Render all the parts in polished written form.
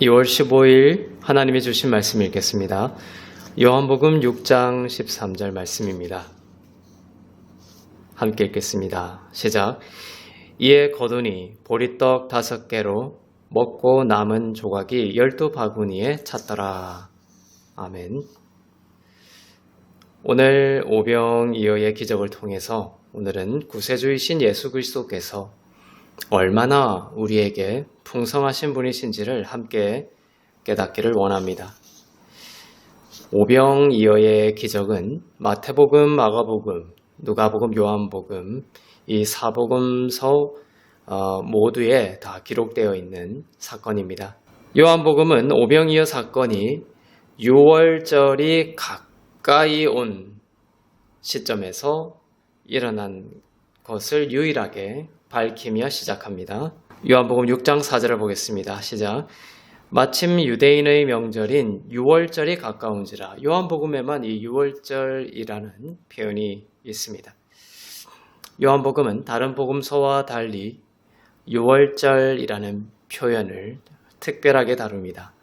2월 15일 하나님이 주신 말씀 읽겠습니다. 요한복음 6장 13절 말씀입니다. 함께 읽겠습니다. 시작. 이에 거두니 보리떡 5개로 먹고 남은 조각이 12바구니에 찼더라. 아멘. 오늘 오병이어의 기적을 통해서 오늘은 구세주이신 예수 그리스도께서 얼마나 우리에게 풍성하신 분이신지를 함께 깨닫기를 원합니다. 오병이어의 기적은 마태복음, 마가복음, 누가복음, 요한복음 이 사복음서 모두에 다 기록되어 있는 사건입니다. 요한복음은 오병이어 사건이 6월절이 가까이 온 시점에서 일어난 것을 유일하게 밝히며 시작합니다. 요한복음 6장 4절을 보겠습니다. 시작. 마침 유대인의 명절인 6월절이 가까운지라. 요한복음에만 이 6월절이라는 표현이 있습니다. 요한복음은 다른 복음서와 달리 6월절이라는 표현을 특별하게 다룹니다.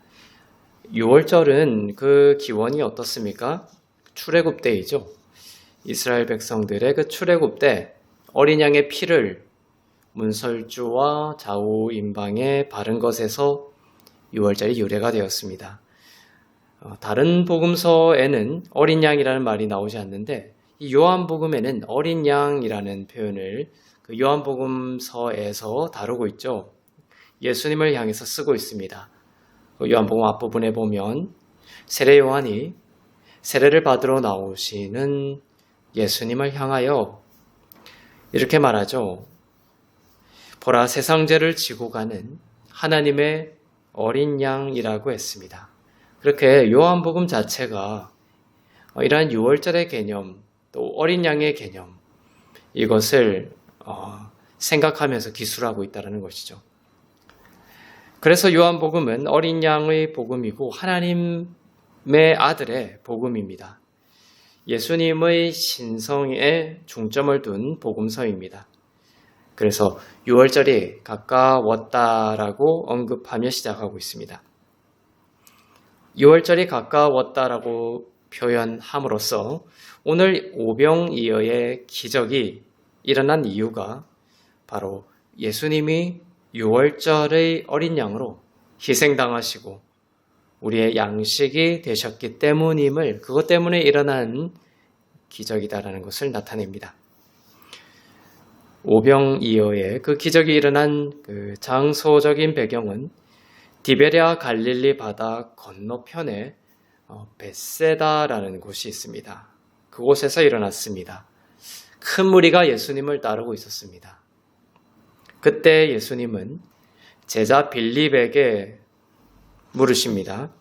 6월절은 그 기원이 어떻습니까? 출애굽 때이죠. 이스라엘 백성들의 그 출애굽 때 어린 양의 피를 문설주와 좌우 임방에 바른 것에서 6월절이 유래가 되었습니다. 다른 복음서에는 어린 양이라는 말이 나오지 않는데 이 요한복음에는 어린 양이라는 표현을 그 요한복음서에서 다루고 있죠. 예수님을 향해서 쓰고 있습니다. 요한복음 앞부분에 보면 세례 요한이 세례를 받으러 나오시는 예수님을 향하여 이렇게 말하죠. 보라, 세상 죄를 지고 가는 하나님의 어린 양이라고 했습니다. 그렇게 요한복음 자체가 이러한 6월절의 개념, 또 어린 양의 개념, 이것을 생각하면서 기술하고 있다는 것이죠. 그래서 요한복음은 어린 양의 복음이고 하나님의 아들의 복음입니다. 예수님의 신성에 중점을 둔 복음서입니다. 그래서 6월절이 가까웠다라고 언급하며 시작하고 있습니다. 6월절이 가까웠다라고 표현함으로써 오늘 오병이어의 기적이 일어난 이유가 바로 예수님이 6월절의 어린 양으로 희생당하시고 우리의 양식이 되셨기 때문임을, 그것 때문에 일어난 기적이다라는 것을 나타냅니다. 오병이어의 그 기적이 일어난 그 장소적인 배경은 디베랴 갈릴리 바다 건너편에 벳세다라는 곳이 있습니다. 그곳에서 일어났습니다. 큰 무리가 예수님을 따르고 있었습니다. 그때 예수님은 제자 빌립에게 물으십니다.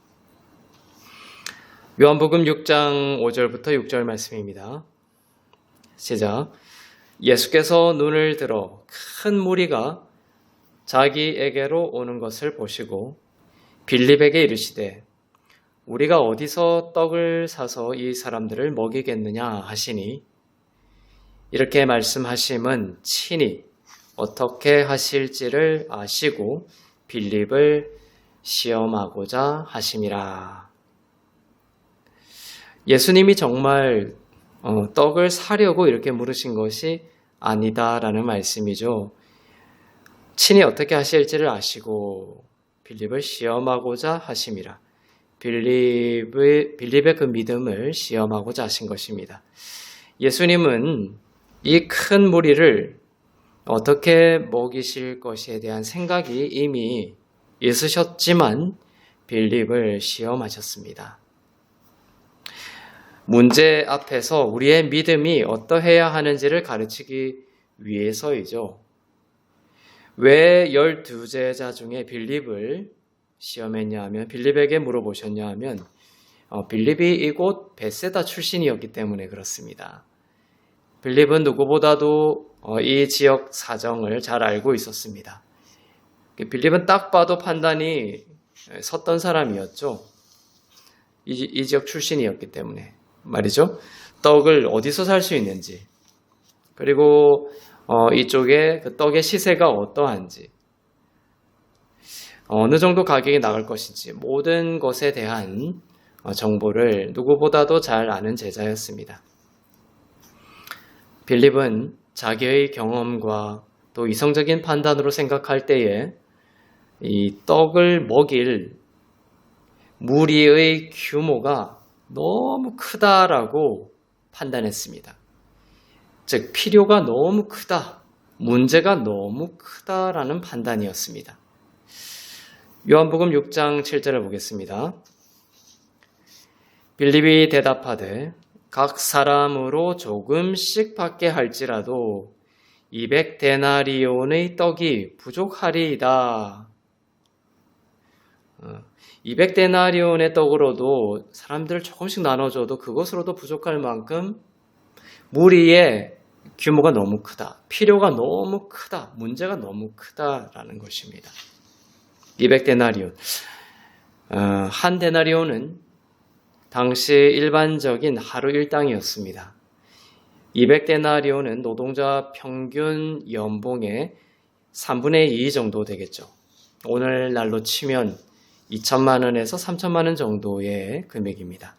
요한복음 6장 5절부터 6절 말씀입니다. 시작. 예수께서 눈을 들어 큰 무리가 자기에게로 오는 것을 보시고 빌립에게 이르시되 우리가 어디서 떡을 사서 이 사람들을 먹이겠느냐 하시니, 이렇게 말씀하심은 친히 어떻게 하실지를 아시고 빌립을 시험하고자 하심이라. 예수님이 정말 떡을 사려고 이렇게 물으신 것이 아니다라는 말씀이죠. 친히 어떻게 하실지를 아시고 빌립을 시험하고자 하심이라. 빌립의 그 믿음을 시험하고자 하신 것입니다. 예수님은 이 큰 무리를 어떻게 먹이실 것에 대한 생각이 이미 있으셨지만 빌립을 시험하셨습니다. 문제 앞에서 우리의 믿음이 어떠해야 하는지를 가르치기 위해서이죠. 왜 12제자 중에 빌립을 시험했냐 하면, 빌립에게 물어보셨냐 하면 빌립이 이곳 벳세다 출신이었기 때문에 그렇습니다. 빌립은 누구보다도 이 지역 사정을 잘 알고 있었습니다. 빌립은 딱 봐도 판단이 섰던 사람이었죠. 이 지역 출신이었기 때문에 말이죠. 떡을 어디서 살 수 있는지, 그리고 이쪽에 그 떡의 시세가 어떠한지, 어느 정도 가격이 나갈 것인지 모든 것에 대한 정보를 누구보다도 잘 아는 제자였습니다. 빌립은 자기의 경험과 또 이성적인 판단으로 생각할 때에 이 떡을 먹일 무리의 규모가 너무 크다라고 판단했습니다. 즉, 필요가 너무 크다, 문제가 너무 크다라는 판단이었습니다. 요한복음 6장 7절을 보겠습니다. 빌립이 대답하되 각 사람으로 조금씩 받게 할지라도 200데나리온의 떡이 부족하리이다. 200데나리온의 떡으로도 사람들 조금씩 나눠줘도 그것으로도 부족할 만큼 무리의 규모가 너무 크다, 필요가 너무 크다, 문제가 너무 크다라는 것입니다. 200데나리온. 한 데나리온은 당시 일반적인 하루 일당이었습니다. 200데나리온은 노동자 평균 연봉의 3분의 2 정도 되겠죠. 오늘날로 치면 2천만 원에서 3천만 원 정도의 금액입니다.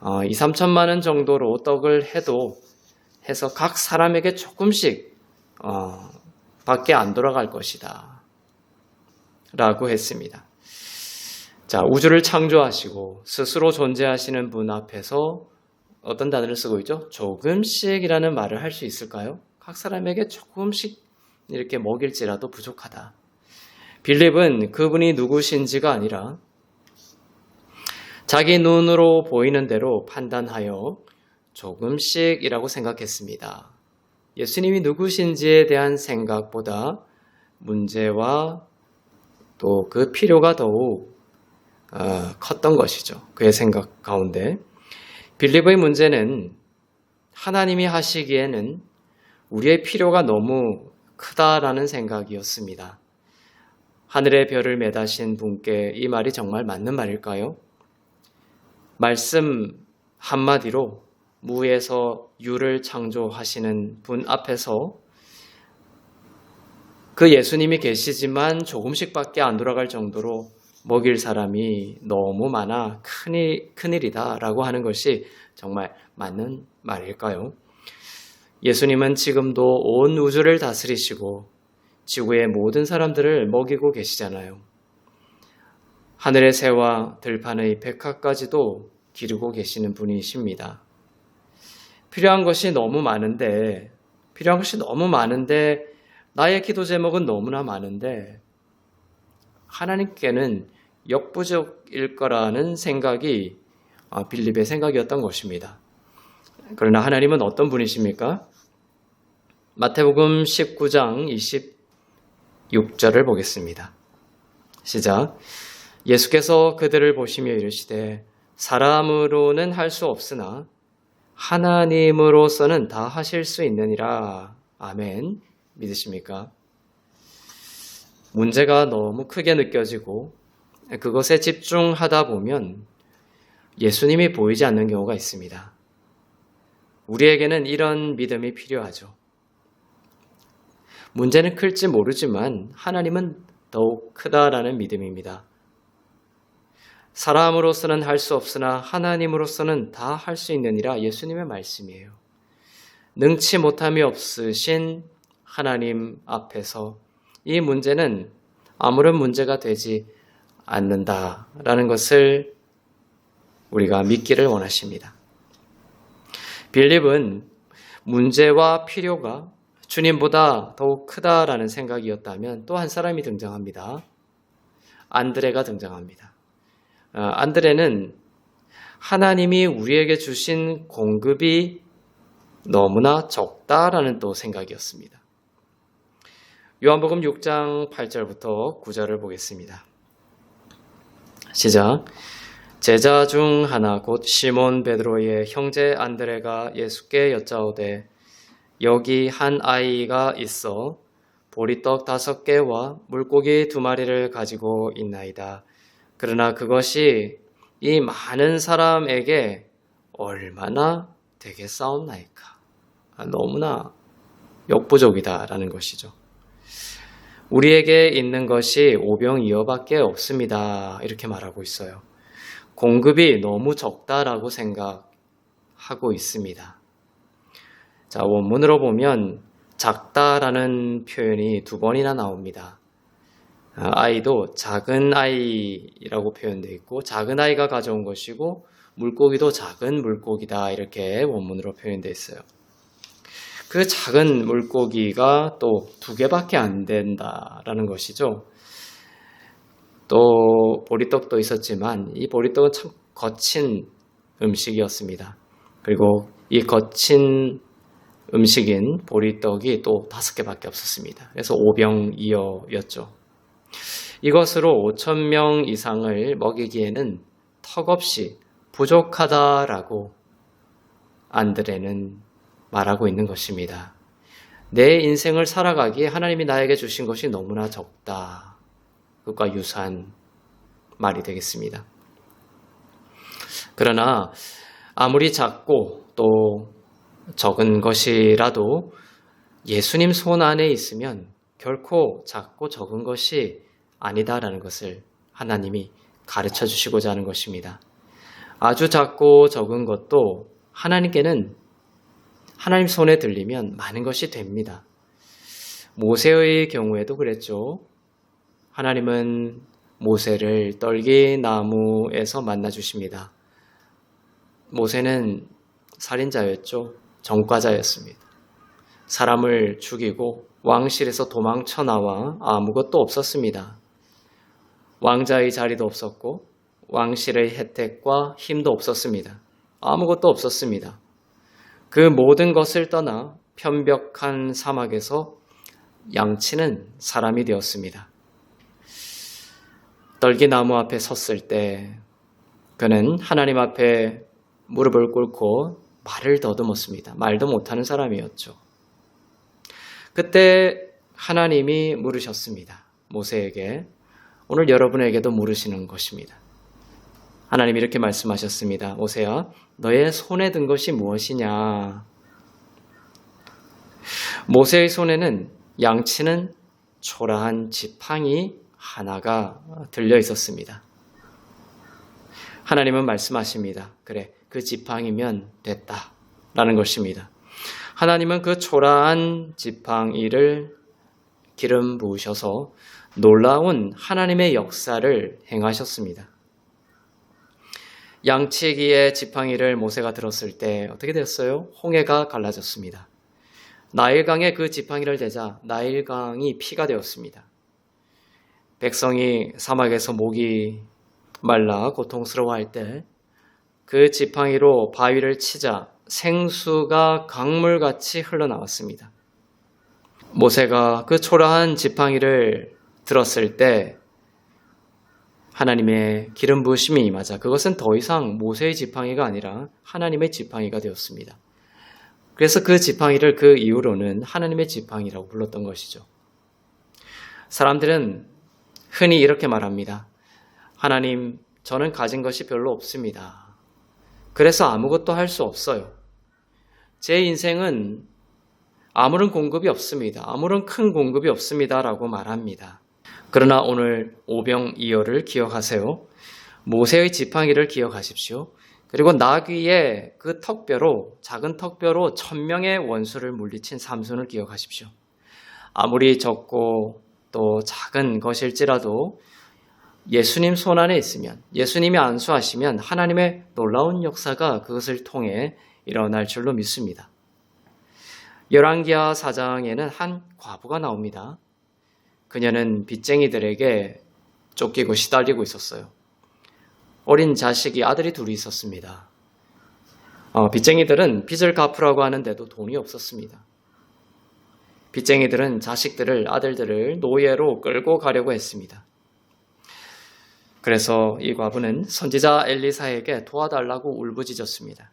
2, 3천만 원 정도로 떡을 해서 각 사람에게 조금씩 밖에 안 돌아갈 것이다 라고 했습니다. 자, 우주를 창조하시고 스스로 존재하시는 분 앞에서 어떤 단어를 쓰고 있죠? 조금씩이라는 말을 할 수 있을까요? 각 사람에게 조금씩 이렇게 먹일지라도 부족하다. 빌립은 그분이 누구신지가 아니라 자기 눈으로 보이는 대로 판단하여 조금씩이라고 생각했습니다. 예수님이 누구신지에 대한 생각보다 문제와 또 그 필요가 더욱 컸던 것이죠. 그의 생각 가운데. 빌립의 문제는 하나님이 하시기에는 우리의 필요가 너무 크다라는 생각이었습니다. 하늘의 별을 매다신 분께 이 말이 정말 맞는 말일까요? 말씀 한마디로 무에서 유를 창조하시는 분 앞에서 그 예수님이 계시지만 조금씩밖에 안 돌아갈 정도로 먹일 사람이 너무 많아 큰일이다 라고 하는 것이 정말 맞는 말일까요? 예수님은 지금도 온 우주를 다스리시고 지구의 모든 사람들을 먹이고 계시잖아요. 하늘의 새와 들판의 백합까지도 기르고 계시는 분이십니다. 필요한 것이 너무 많은데 나의 기도 제목은 너무나 많은데 하나님께는 역부족일 거라는 생각이 빌립의 생각이었던 것입니다. 그러나 하나님은 어떤 분이십니까? 마태복음 19장 26절을 보겠습니다. 시작. 예수께서 그들을 보시며 이르시되 사람으로는 할 수 없으나 하나님으로서는 다 하실 수 있느니라. 아멘. 믿으십니까? 문제가 너무 크게 느껴지고 그것에 집중하다 보면 예수님이 보이지 않는 경우가 있습니다. 우리에게는 이런 믿음이 필요하죠. 문제는 클지 모르지만 하나님은 더욱 크다라는 믿음입니다. 사람으로서는 할 수 없으나 하나님으로서는 다 할 수 있느니라 예수님의 말씀이에요. 능치 못함이 없으신 하나님 앞에서 이 문제는 아무런 문제가 되지 않는다라는 것을 우리가 믿기를 원하십니다. 빌립은 문제와 필요가 주님보다 더욱 크다라는 생각이었다면 또 한 사람이 등장합니다. 안드레가 등장합니다. 안드레는 하나님이 우리에게 주신 공급이 너무나 적다라는 또 생각이었습니다. 요한복음 6장 8절부터 9절을 보겠습니다. 시작. 제자 중 하나 곧 시몬 베드로의 형제 안드레가 예수께 여짜오되 여기 한 아이가 있어 보리떡 5개와 물고기 2마리를 가지고 있나이다. 그러나 그것이 이 많은 사람에게 얼마나 되겠사옵나이까. 너무나 역부족이다라는 것이죠. 우리에게 있는 것이 오병이어밖에 없습니다. 이렇게 말하고 있어요. 공급이 너무 적다라고 생각하고 있습니다. 자, 원문으로 보면 작다라는 표현이 2번이나 나옵니다. 아이도 작은 아이라고 표현되어 있고 작은 아이가 가져온 것이고 물고기도 작은 물고기다 이렇게 원문으로 표현되어 있어요. 그 작은 물고기가 또 2개밖에 안 된다라는 것이죠. 또 보리떡도 있었지만 이 보리떡은 참 거친 음식이었습니다. 그리고 이 거친 음식인 보리떡이 또 5개밖에 없었습니다. 그래서 오병이어였죠. 이것으로 5,000명 이상을 먹이기에는 턱없이 부족하다라고 안드레는 말하고 있는 것입니다. 내 인생을 살아가기에 하나님이 나에게 주신 것이 너무나 적다. 그것과 유사한 말이 되겠습니다. 그러나 아무리 작고 또 적은 것이라도 예수님 손 안에 있으면 결코 작고 적은 것이 아니다라는 것을 하나님이 가르쳐 주시고자 하는 것입니다. 아주 작고 적은 것도 하나님께는 하나님 손에 들리면 많은 것이 됩니다. 모세의 경우에도 그랬죠. 하나님은 모세를 떨기나무에서 만나 주십니다. 모세는 살인자였죠. 전과자였습니다. 사람을 죽이고 왕실에서 도망쳐 나와 아무것도 없었습니다. 왕자의 자리도 없었고 왕실의 혜택과 힘도 없었습니다. 아무것도 없었습니다. 그 모든 것을 떠나 편벽한 사막에서 양치는 사람이 되었습니다. 떨기나무 앞에 섰을 때 그는 하나님 앞에 무릎을 꿇고 말을 더듬었습니다. 말도 못하는 사람이었죠. 그때 하나님이 물으셨습니다. 모세에게. 오늘 여러분에게도 물으시는 것입니다. 하나님이 이렇게 말씀하셨습니다. 모세야, 너의 손에 든 것이 무엇이냐? 모세의 손에는 양치는 초라한 지팡이 하나가 들려 있었습니다. 하나님은 말씀하십니다. 그래, 그 지팡이면 됐다. 라는 것입니다. 하나님은 그 초라한 지팡이를 기름 부으셔서 놀라운 하나님의 역사를 행하셨습니다. 양치기의 지팡이를 모세가 들었을 때 어떻게 됐어요? 홍해가 갈라졌습니다. 나일강에 그 지팡이를 대자 나일강이 피가 되었습니다. 백성이 사막에서 목이 말라 고통스러워할 때 그 지팡이로 바위를 치자 생수가 강물같이 흘러나왔습니다. 모세가 그 초라한 지팡이를 들었을 때 하나님의 기름 부으심이 임하자 그것은 더 이상 모세의 지팡이가 아니라 하나님의 지팡이가 되었습니다. 그래서 그 지팡이를 그 이후로는 하나님의 지팡이라고 불렀던 것이죠. 사람들은 흔히 이렇게 말합니다. 하나님, 저는 가진 것이 별로 없습니다. 그래서 아무것도 할 수 없어요. 제 인생은 아무런 공급이 없습니다. 아무런 큰 공급이 없습니다. 라고 말합니다. 그러나 오늘 오병이어를 기억하세요. 모세의 지팡이를 기억하십시오. 그리고 나귀의 그 턱뼈로, 작은 턱뼈로 1,000명의 원수를 물리친 삼손을 기억하십시오. 아무리 적고 또 작은 것일지라도 예수님 손 안에 있으면, 예수님이 안수하시면 하나님의 놀라운 역사가 그것을 통해 일어날 줄로 믿습니다. 열왕기하 4장에는 한 과부가 나옵니다. 그녀는 빚쟁이들에게 쫓기고 시달리고 있었어요. 어린 자식이 아들이 2이 있었습니다. 빚쟁이들은 빚을 갚으라고 하는데도 돈이 없었습니다. 빚쟁이들은 자식들을, 아들들을 노예로 끌고 가려고 했습니다. 그래서 이 과부는 선지자 엘리사에게 도와달라고 울부짖었습니다.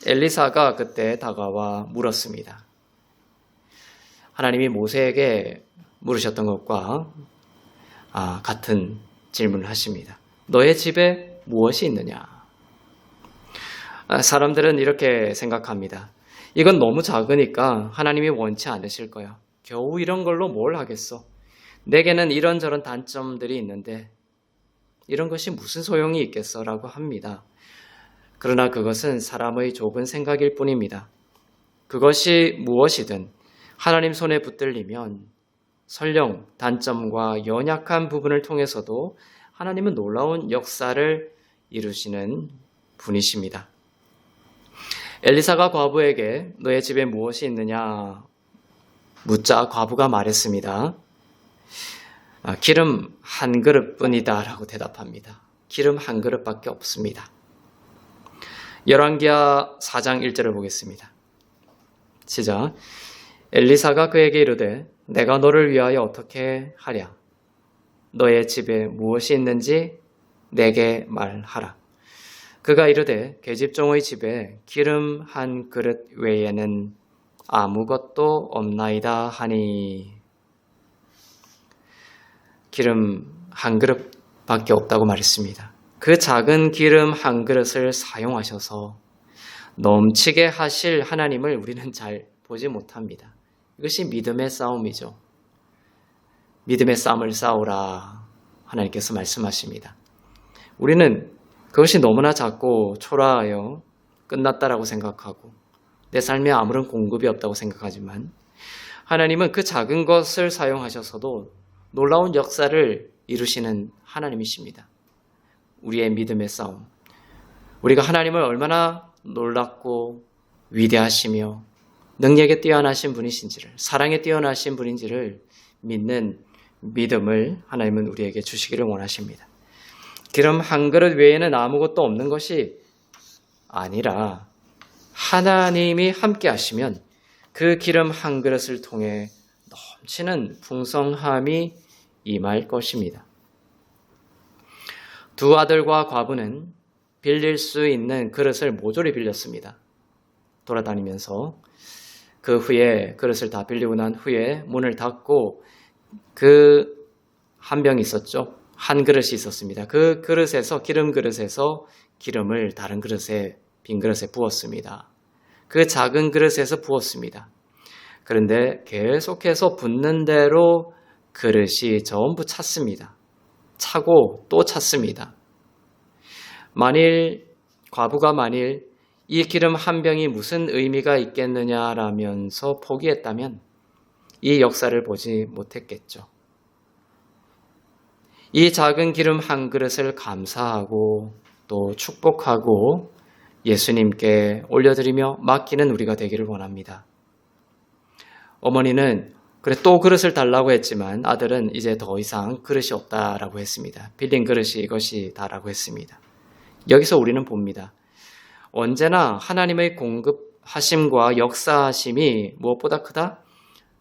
엘리사가 그때 다가와 물었습니다. 하나님이 모세에게 물으셨던 것과 같은 질문을 하십니다. 너의 집에 무엇이 있느냐? 사람들은 이렇게 생각합니다. 이건 너무 작으니까 하나님이 원치 않으실 거야. 겨우 이런 걸로 뭘 하겠어? 내게는 이런저런 단점들이 있는데 이런 것이 무슨 소용이 있겠어? 라고 합니다. 그러나 그것은 사람의 좁은 생각일 뿐입니다. 그것이 무엇이든 하나님 손에 붙들리면 설령 단점과 연약한 부분을 통해서도 하나님은 놀라운 역사를 이루시는 분이십니다. 엘리사가 과부에게 너의 집에 무엇이 있느냐 묻자 과부가 말했습니다. 기름 한 그릇뿐이다 라고 대답합니다. 기름 한 그릇밖에 없습니다. 열왕기하 4장 1절을 보겠습니다. 시작. 엘리사가 그에게 이르되 내가 너를 위하여 어떻게 하랴? 너의 집에 무엇이 있는지 내게 말하라. 그가 이르되 계집종의 집에 기름 한 그릇 외에는 아무것도 없나이다 하니. 기름 한 그릇밖에 없다고 말했습니다. 그 작은 기름 한 그릇을 사용하셔서 넘치게 하실 하나님을 우리는 잘 보지 못합니다. 이것이 믿음의 싸움이죠. 믿음의 싸움을 싸우라 하나님께서 말씀하십니다. 우리는 그것이 너무나 작고 초라하여 끝났다라고 생각하고 내 삶에 아무런 공급이 없다고 생각하지만 하나님은 그 작은 것을 사용하셔서도 놀라운 역사를 이루시는 하나님이십니다. 우리의 믿음의 싸움. 우리가 하나님을 얼마나 놀랍고 위대하시며 능력에 뛰어나신 분이신지를, 사랑에 뛰어나신 분인지를 믿는 믿음을 하나님은 우리에게 주시기를 원하십니다. 기름 한 그릇 외에는 아무것도 없는 것이 아니라 하나님이 함께 하시면 그 기름 한 그릇을 통해 넘치는 풍성함이 임할 것입니다. 두 아들과 과부는 빌릴 수 있는 그릇을 모조리 빌렸습니다. 돌아다니면서 그 후에 그릇을 다 빌리고 난 후에 문을 닫고 그 한 병이 있었죠. 한 그릇이 있었습니다. 그 그릇에서 기름 그릇에서 기름을 다른 그릇에 빈 그릇에 부었습니다. 그 작은 그릇에서 부었습니다. 그런데 계속해서 붓는 대로 그릇이 전부 찼습니다. 차고 또 찼습니다. 과부가 만일 이 기름 한 병이 무슨 의미가 있겠느냐라면서 포기했다면 이 역사를 보지 못했겠죠. 이 작은 기름 한 그릇을 감사하고 또 축복하고 예수님께 올려드리며 맡기는 우리가 되기를 원합니다. 어머니는 그래 또 그릇을 달라고 했지만 아들은 이제 더 이상 그릇이 없다라고 했습니다. 빌린 그릇이 이것이 다라고 했습니다. 여기서 우리는 봅니다. 언제나 하나님의 공급하심과 역사하심이 무엇보다 크다?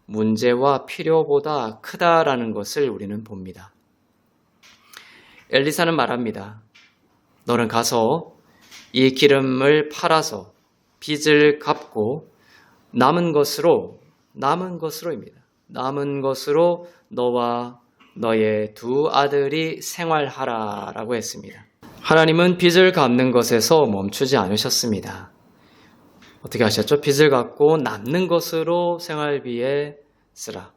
문제와 필요보다 크다라는 것을 우리는 봅니다. 엘리사는 말합니다. 너는 가서 이 기름을 팔아서 빚을 갚고 남은 것으로입니다. 남은 것으로 너와 너의 두 아들이 생활하라라고 했습니다. 하나님은 빚을 갚는 것에서 멈추지 않으셨습니다. 어떻게 하셨죠? 빚을 갚고 남는 것으로 생활비에 쓰라.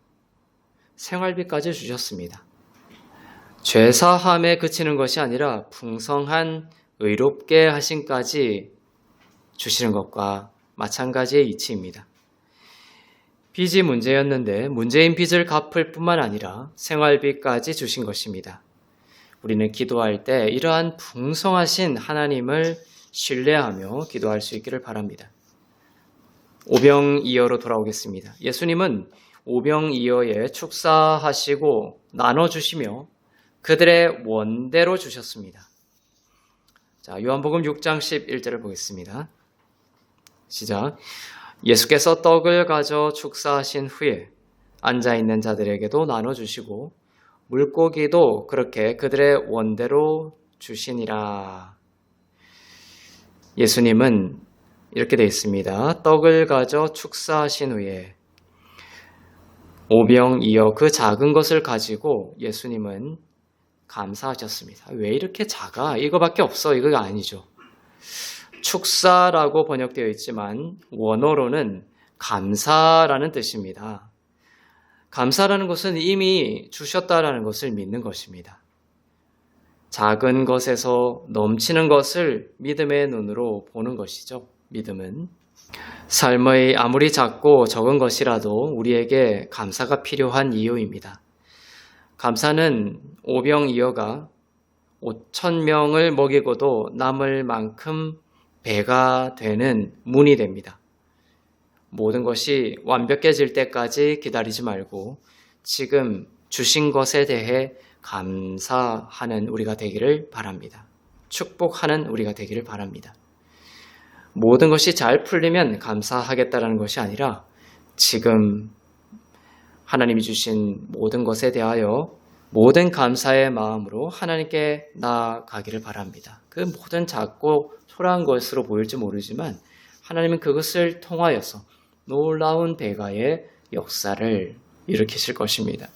생활비까지 주셨습니다. 죄사함에 그치는 것이 아니라 풍성한 의롭게 하심까지 주시는 것과 마찬가지의 이치입니다. 빚이 문제였는데 문제인 빚을 갚을 뿐만 아니라 생활비까지 주신 것입니다. 우리는 기도할 때 이러한 풍성하신 하나님을 신뢰하며 기도할 수 있기를 바랍니다. 오병이어로 돌아오겠습니다. 예수님은 오병이어에 축사하시고 나눠주시며 그들의 원대로 주셨습니다. 자, 요한복음 6장 11절을 보겠습니다. 시작. 예수께서 떡을 가져 축사하신 후에 앉아있는 자들에게도 나눠주시고 물고기도 그렇게 그들의 원대로 주시니라. 예수님은 이렇게 되어 있습니다. 떡을 가져 축사하신 후에 오병이어 그 작은 것을 가지고 예수님은 감사하셨습니다. 왜 이렇게 작아? 이거밖에 없어. 이거가 아니죠. 축사라고 번역되어 있지만 원어로는 감사라는 뜻입니다. 감사라는 것은 이미 주셨다라는 것을 믿는 것입니다. 작은 것에서 넘치는 것을 믿음의 눈으로 보는 것이죠. 믿음은 삶의 아무리 작고 적은 것이라도 우리에게 감사가 필요한 이유입니다. 감사는 오병이어가 5,000명을 먹이고도 남을 만큼 배가 되는 문이 됩니다. 모든 것이 완벽해질 때까지 기다리지 말고 지금 주신 것에 대해 감사하는 우리가 되기를 바랍니다. 축복하는 우리가 되기를 바랍니다. 모든 것이 잘 풀리면 감사하겠다라는 것이 아니라 지금 하나님이 주신 모든 것에 대하여 모든 감사의 마음으로 하나님께 나아가기를 바랍니다. 그 모든 작고 초라한 것으로 보일지 모르지만 하나님은 그것을 통하여서 놀라운 배가의 역사를 일으키실 것입니다.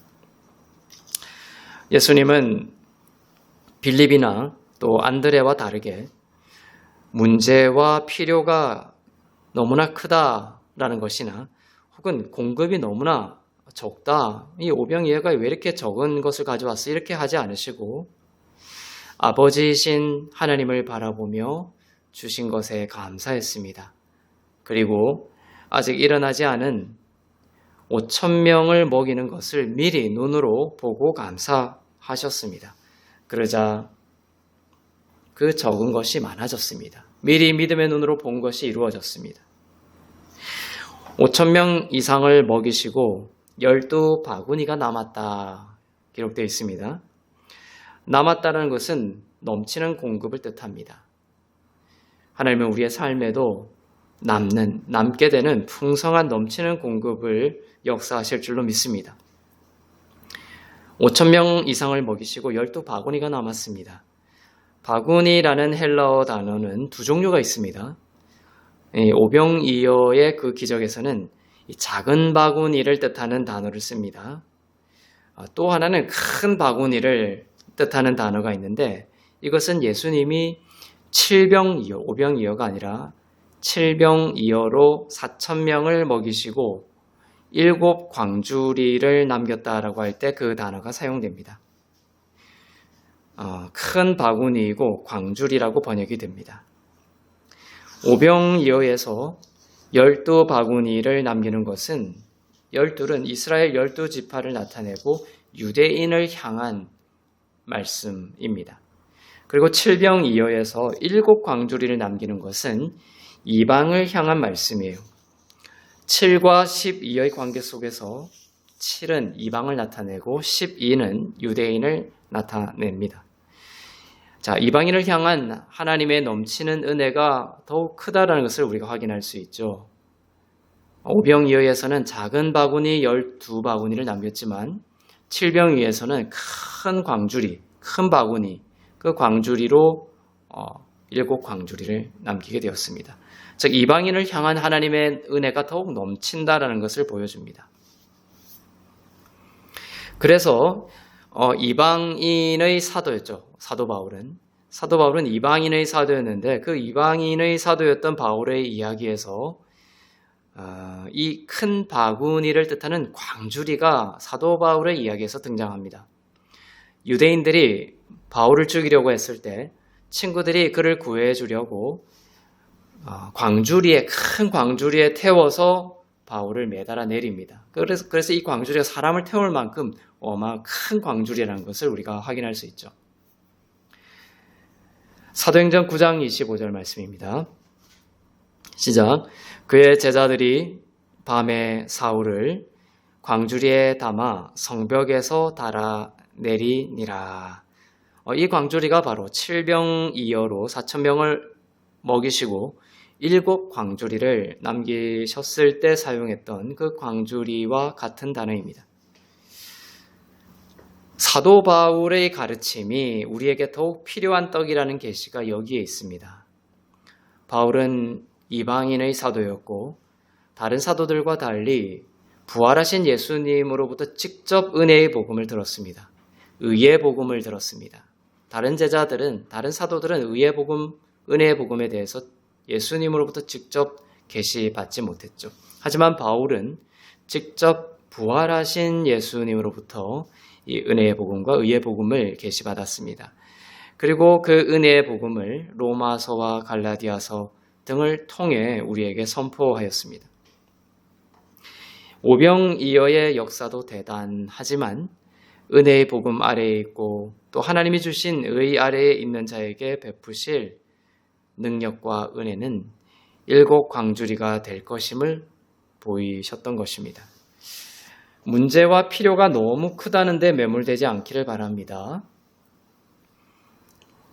예수님은 빌립이나 또 안드레와 다르게 문제와 필요가 너무나 크다라는 것이나 혹은 공급이 너무나 적다. 이 오병이어가 왜 이렇게 적은 것을 가져왔어? 이렇게 하지 않으시고 아버지이신 하나님을 바라보며 주신 것에 감사했습니다. 그리고 아직 일어나지 않은 5,000명을 먹이는 것을 미리 눈으로 보고 감사하셨습니다. 그러자 그 적은 것이 많아졌습니다. 미리 믿음의 눈으로 본 것이 이루어졌습니다. 5,000명 이상을 먹이시고 12바구니가 남았다 기록되어 있습니다. 남았다는 것은 넘치는 공급을 뜻합니다. 하나님은 우리의 삶에도 남게 되는 풍성한 넘치는 공급을 역사하실 줄로 믿습니다. 5,000명 이상을 먹이시고 12바구니가 남았습니다. 바구니라는 헬라어 단어는 두 종류가 있습니다. 오병이어의 그 기적에서는 작은 바구니를 뜻하는 단어를 씁니다. 또 하나는 큰 바구니를 뜻하는 단어가 있는데 이것은 예수님이 오병이어가 아니라 칠병이어로 4,000명을 먹이시고 7 광주리를 남겼다라고 할 때 그 단어가 사용됩니다. 큰 바구니이고 광주리라고 번역이 됩니다. 오병이어에서 12바구니를 남기는 것은 12은 이스라엘 12지파를 나타내고 유대인을 향한 말씀입니다. 그리고 7병이어에서 7 광주리를 남기는 것은 이방을 향한 말씀이에요. 7과 12의 관계 속에서 7은 이방을 나타내고 12는 유대인을 나타냅니다. 자, 이방인을 향한 하나님의 넘치는 은혜가 더욱 크다라는 것을 우리가 확인할 수 있죠. 오병이어에서는 작은 바구니 12바구니를 남겼지만 7병이어에서는 큰 광주리, 큰 바구니, 그 광주리로 7 광주리를 남기게 되었습니다. 즉 이방인을 향한 하나님의 은혜가 더욱 넘친다라는 것을 보여줍니다. 그래서 이방인의 사도였죠. 사도 바울은 이방인의 사도였는데 그 이방인의 사도였던 바울의 이야기에서 이 큰 바구니를 뜻하는 광주리가 사도 바울의 이야기에서 등장합니다. 유대인들이 바울을 죽이려고 했을 때 친구들이 그를 구해 주려고 큰 광주리에 태워서 바울을 매달아 내립니다. 그래서 이 광주리가 사람을 태울 만큼 큰 광주리라는 것을 우리가 확인할 수 있죠. 사도행전 9장 25절 말씀입니다. 시작. 그의 제자들이 밤에 사울을 광주리에 담아 성벽에서 달아내리니라. 이 광주리가 바로 7병이어로 4,000명을 먹이시고 7 광주리를 남기셨을 때 사용했던 그 광주리와 같은 단어입니다. 사도 바울의 가르침이 우리에게 더욱 필요한 떡이라는 계시가 여기에 있습니다. 바울은 이방인의 사도였고 다른 사도들과 달리 부활하신 예수님으로부터 직접 은혜의 복음을 들었습니다. 의의 복음을 들었습니다. 다른 사도들은 은혜의 복음에 대해서 예수님으로부터 직접 계시받지 못했죠. 하지만 바울은 직접 부활하신 예수님으로부터 이 은혜의 복음과 의의 복음을 계시받았습니다. 그리고 그 은혜의 복음을 로마서와 갈라디아서 등을 통해 우리에게 선포하였습니다. 오병이어의 역사도 대단하지만 은혜의 복음 아래에 있고 또 하나님이 주신 의 아래에 있는 자에게 베푸실 능력과 은혜는 일곱 광주리가 될 것임을 보이셨던 것입니다. 문제와 필요가 너무 크다는 데 매몰되지 않기를 바랍니다.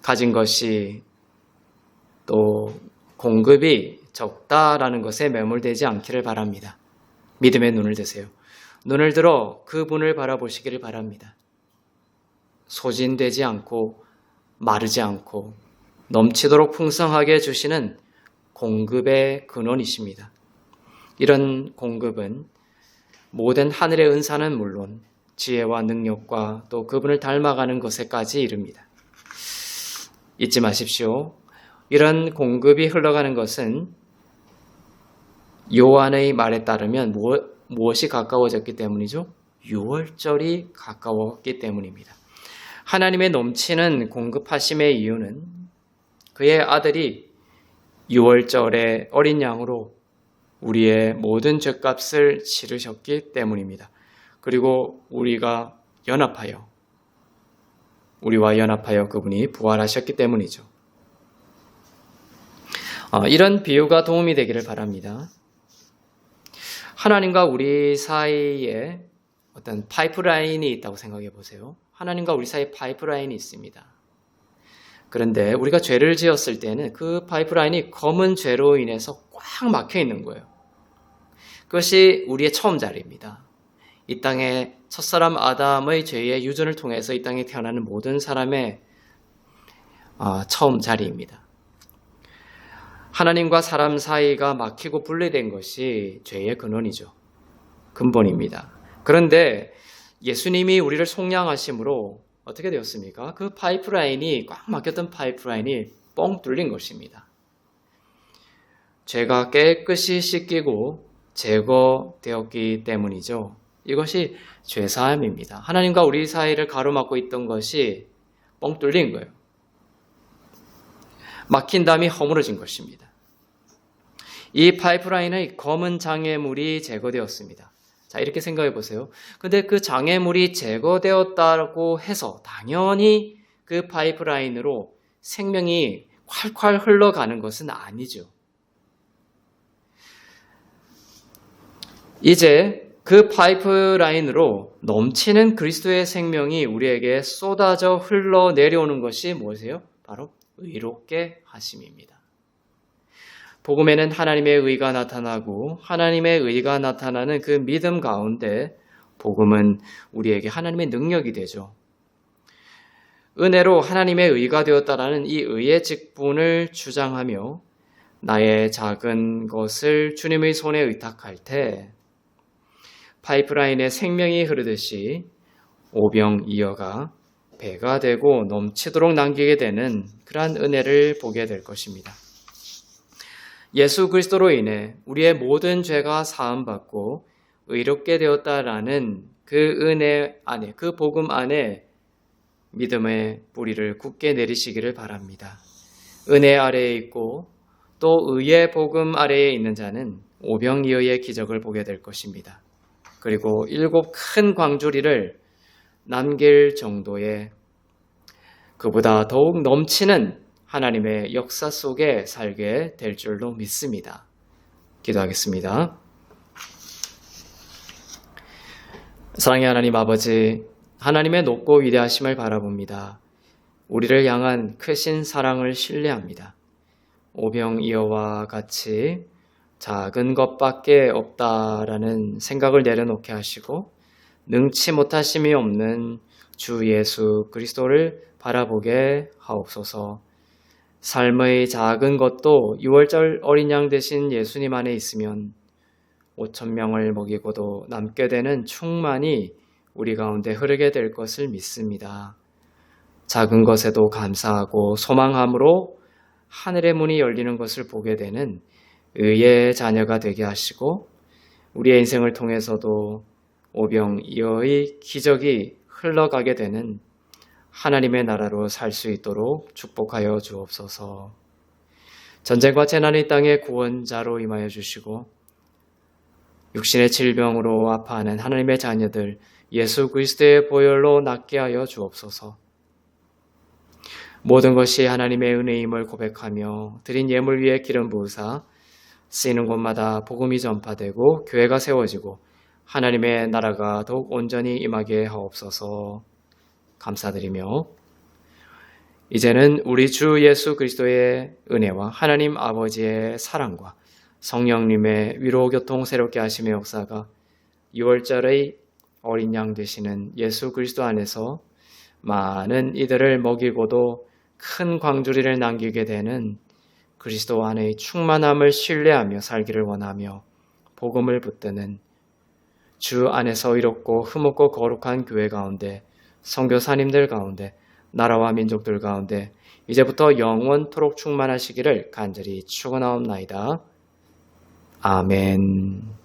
가진 것이 또 공급이 적다라는 것에 매몰되지 않기를 바랍니다. 믿음의 눈을 드세요. 눈을 들어 그분을 바라보시기를 바랍니다. 소진되지 않고 마르지 않고 넘치도록 풍성하게 주시는 공급의 근원이십니다. 이런 공급은 모든 하늘의 은사는 물론 지혜와 능력과 또 그분을 닮아가는 것에까지 이릅니다. 잊지 마십시오. 이런 공급이 흘러가는 것은 요한의 말에 따르면 무엇이 가까워졌기 때문이죠? 6월절이 가까웠기 때문입니다. 하나님의 넘치는 공급하심의 이유는 그의 아들이 6월절의 어린 양으로 우리의 모든 죄값을 치르셨기 때문입니다. 그리고 우리와 연합하여 그분이 부활하셨기 때문이죠. 이런 비유가 도움이 되기를 바랍니다. 하나님과 우리 사이에 어떤 파이프라인이 있다고 생각해 보세요. 하나님과 우리 사이에 파이프라인이 있습니다. 그런데 우리가 죄를 지었을 때는 그 파이프라인이 검은 죄로 인해서 꽉 막혀 있는 거예요. 그것이 우리의 처음 자리입니다. 이 땅에 첫사람 아담의 죄의 유전을 통해서 이 땅에 태어나는 모든 사람의 처음 자리입니다. 하나님과 사람 사이가 막히고 분리된 것이 죄의 근원이죠. 근본입니다. 그런데 예수님이 우리를 속량하심으로 어떻게 되었습니까? 그 파이프라인이 꽉 막혔던 파이프라인이 뻥 뚫린 것입니다. 죄가 깨끗이 씻기고 제거되었기 때문이죠. 이것이 죄사함입니다. 하나님과 우리 사이를 가로막고 있던 것이 뻥 뚫린 거예요. 막힌 담이 허물어진 것입니다. 이 파이프라인의 검은 장애물이 제거되었습니다. 자, 이렇게 생각해 보세요. 근데 그 장애물이 제거되었다고 해서 당연히 그 파이프라인으로 생명이 콸콸 흘러가는 것은 아니죠. 이제 그 파이프라인으로 넘치는 그리스도의 생명이 우리에게 쏟아져 흘러내려오는 것이 무엇이에요? 바로 의롭게 하심입니다. 복음에는 하나님의 의가 나타나고 하나님의 의가 나타나는 그 믿음 가운데 복음은 우리에게 하나님의 능력이 되죠. 은혜로 하나님의 의가 되었다라는 이 의의 직분을 주장하며 나의 작은 것을 주님의 손에 의탁할 때 파이프라인에 생명이 흐르듯이 오병이어가 배가 되고 넘치도록 남기게 되는 그러한 은혜를 보게 될 것입니다. 예수 그리스도로 인해 우리의 모든 죄가 사함받고 의롭게 되었다라는 그 은혜 안에, 그 복음 안에 믿음의 뿌리를 굳게 내리시기를 바랍니다. 은혜 아래에 있고 또 의의 복음 아래에 있는 자는 오병이어의 기적을 보게 될 것입니다. 그리고 7 큰 광주리를 남길 정도의 그보다 더욱 넘치는 하나님의 역사 속에 살게 될 줄로 믿습니다. 기도하겠습니다. 사랑의 하나님 아버지, 하나님의 높고 위대하심을 바라봅니다. 우리를 향한 크신 사랑을 신뢰합니다. 오병이어와 같이 작은 것밖에 없다라는 생각을 내려놓게 하시고 능치 못하심이 없는 주 예수 그리스도를 바라보게 하옵소서. 삶의 작은 것도 6월절 어린 양 되신 예수님 안에 있으면 5,000명을 먹이고도 남게 되는 충만이 우리 가운데 흐르게 될 것을 믿습니다. 작은 것에도 감사하고 소망함으로 하늘의 문이 열리는 것을 보게 되는 의의 자녀가 되게 하시고 우리의 인생을 통해서도 오병이어의 기적이 흘러가게 되는 하나님의 나라로 살 수 있도록 축복하여 주옵소서. 전쟁과 재난의 땅에 구원자로 임하여 주시고 육신의 질병으로 아파하는 하나님의 자녀들 예수 그리스도의 보혈로 낫게 하여 주옵소서. 모든 것이 하나님의 은혜임을 고백하며 드린 예물 위에 기름 부으사 쓰이는 곳마다 복음이 전파되고 교회가 세워지고 하나님의 나라가 더욱 온전히 임하게 하옵소서. 감사드리며 이제는 우리 주 예수 그리스도의 은혜와 하나님 아버지의 사랑과 성령님의 위로 교통 새롭게 하심의 역사가 6월절의 어린 양 되시는 예수 그리스도 안에서 많은 이들을 먹이고도 큰 광주리를 남기게 되는 그리스도 안의 충만함을 신뢰하며 살기를 원하며 복음을 붙드는 주 안에서 이롭고 흠없고 거룩한 교회 가운데 선교사님들 가운데 나라와 민족들 가운데 이제부터 영원토록 충만하시기를 간절히 축원하옵나이다. 아멘.